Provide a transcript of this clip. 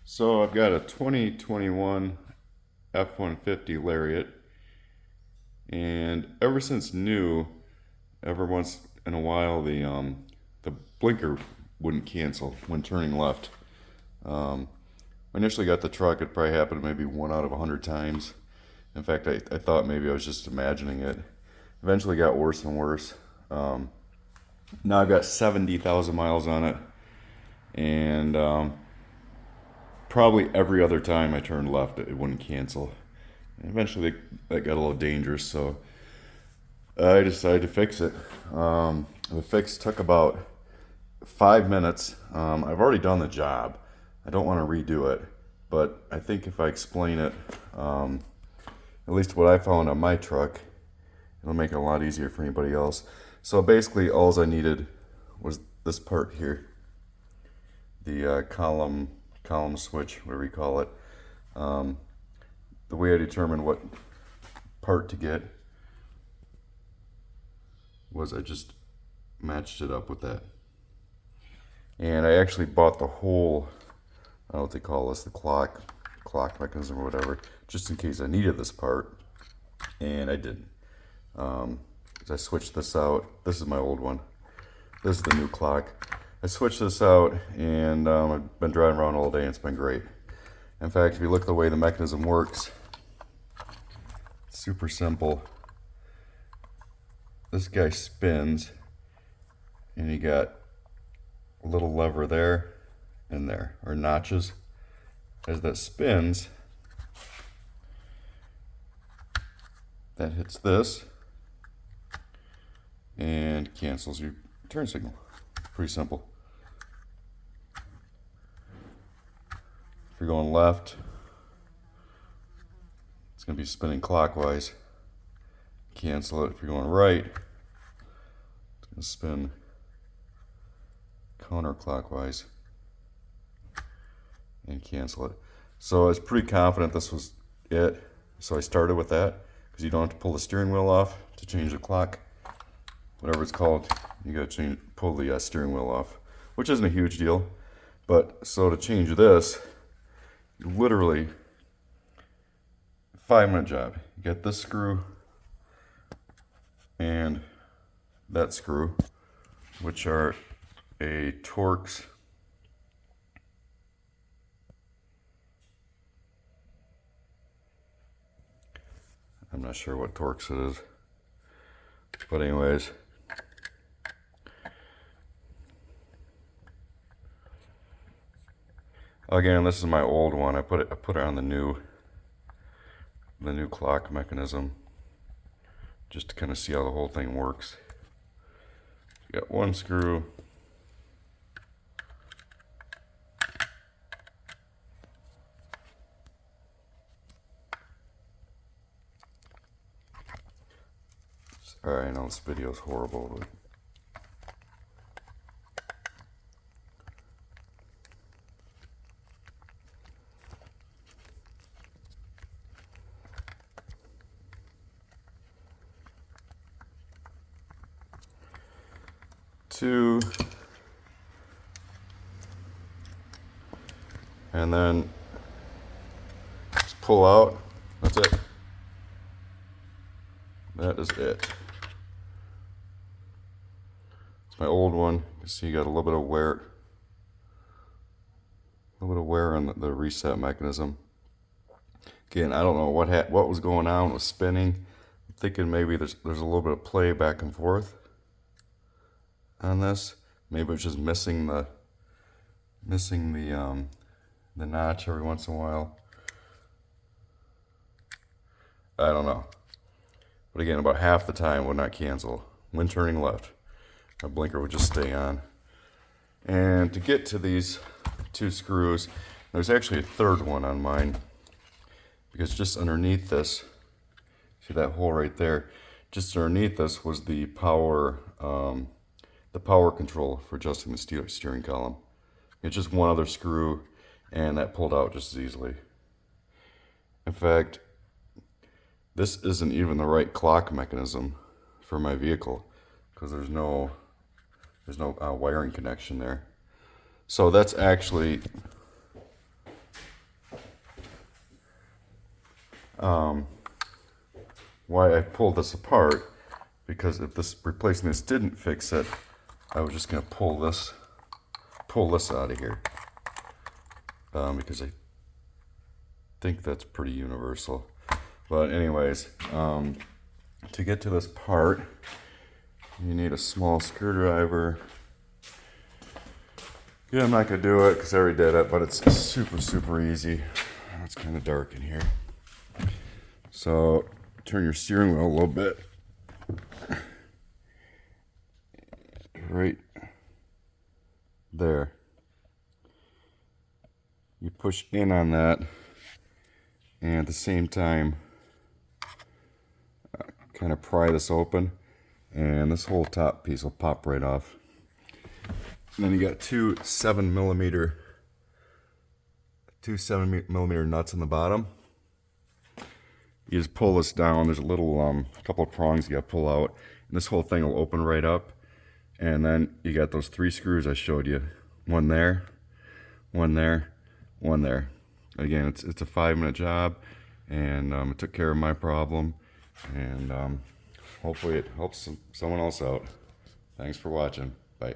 So I've got a 2021 F-150 Lariat, and ever since new, every once in a while the blinker wouldn't cancel when turning left. Um, I initially got the truck, it probably happened maybe 1 out of 100 times. In fact, I thought maybe I was just imagining it. Eventually got worse and worse. Um, Now I've got 70,000 miles on it, and probably every other time I turned left, it wouldn't cancel. And eventually, that got a little dangerous, so I decided to fix it. The fix took about 5 minutes. I've already done the job. I don't want to redo it, but I think if I explain it, at least what I found on my truck, it'll make it a lot easier for anybody else. So basically, all I needed was this part here, the column switch, whatever you call it. The way I determined what part to get was I just matched it up with that. And I actually bought the whole, I don't know what they call this, the clock mechanism or whatever, just in case I needed this part, and I didn't. I switched this out. This is my old one. This is the new clock. I switched this out, and I've been driving around all day, and it's been great. In fact, if you look at the way the mechanism works, it's super simple. This guy spins, and you got a little lever there and there, or notches. As that spins, that hits this and cancels your turn signal. Pretty simple. If you're going left, it's going to be spinning clockwise. Cancel it. If you're going right, it's going to spin counterclockwise and cancel it. So I was pretty confident this was it. So I started with that, because you don't have to pull the steering wheel off to change the clock. Whatever it's called, you gotta pull the steering wheel off, which isn't a huge deal. But so to change this, literally 5-minute job. You got this screw and that screw, which are a Torx I'm not sure what Torx it is, but anyways, again, this is my old one. I put it on the new clock mechanism, just to kind of see how the whole thing works. You got one screw, sorry, I know this video is horrible, but two, and then just pull out. That's it. That is it. It's my old one. You can see you got a little bit of wear on the reset mechanism. Again, I don't know what was going on with spinning. I'm thinking maybe there's a little bit of play back and forth on this. Maybe it's just missing the notch every once in a while. I don't know. But again, about half the time it would not cancel when turning left. My blinker would just stay on. And to get to these two screws, there's actually a third one on mine, because just underneath this, see that hole right there? Just underneath this was the power control for adjusting the steering column. It's just one other screw, and that pulled out just as easily. In fact, this isn't even the right clock mechanism for my vehicle, because there's no wiring connection there. So that's actually why I pulled this apart, because if this replacing this didn't fix it, I was just gonna pull this out of here, because I think that's pretty universal. But anyways, to get to this part, you need a small screwdriver. Yeah, I'm not gonna do it because I already did it, but it's super easy. It's kind of dark in here. So turn your steering wheel a little bit. Right there. You push in on that, and at the same time, kind of pry this open, and this whole top piece will pop right off. And then you got two 7mm nuts on the bottom. You just pull this down. There's a little couple of prongs you got to pull out, and this whole thing will open right up. And then you got those 3 screws I showed you. One there, one there, one there. Again, it's a 5-minute job, and it took care of my problem, and hopefully it helps someone else out. Thanks for watching. Bye.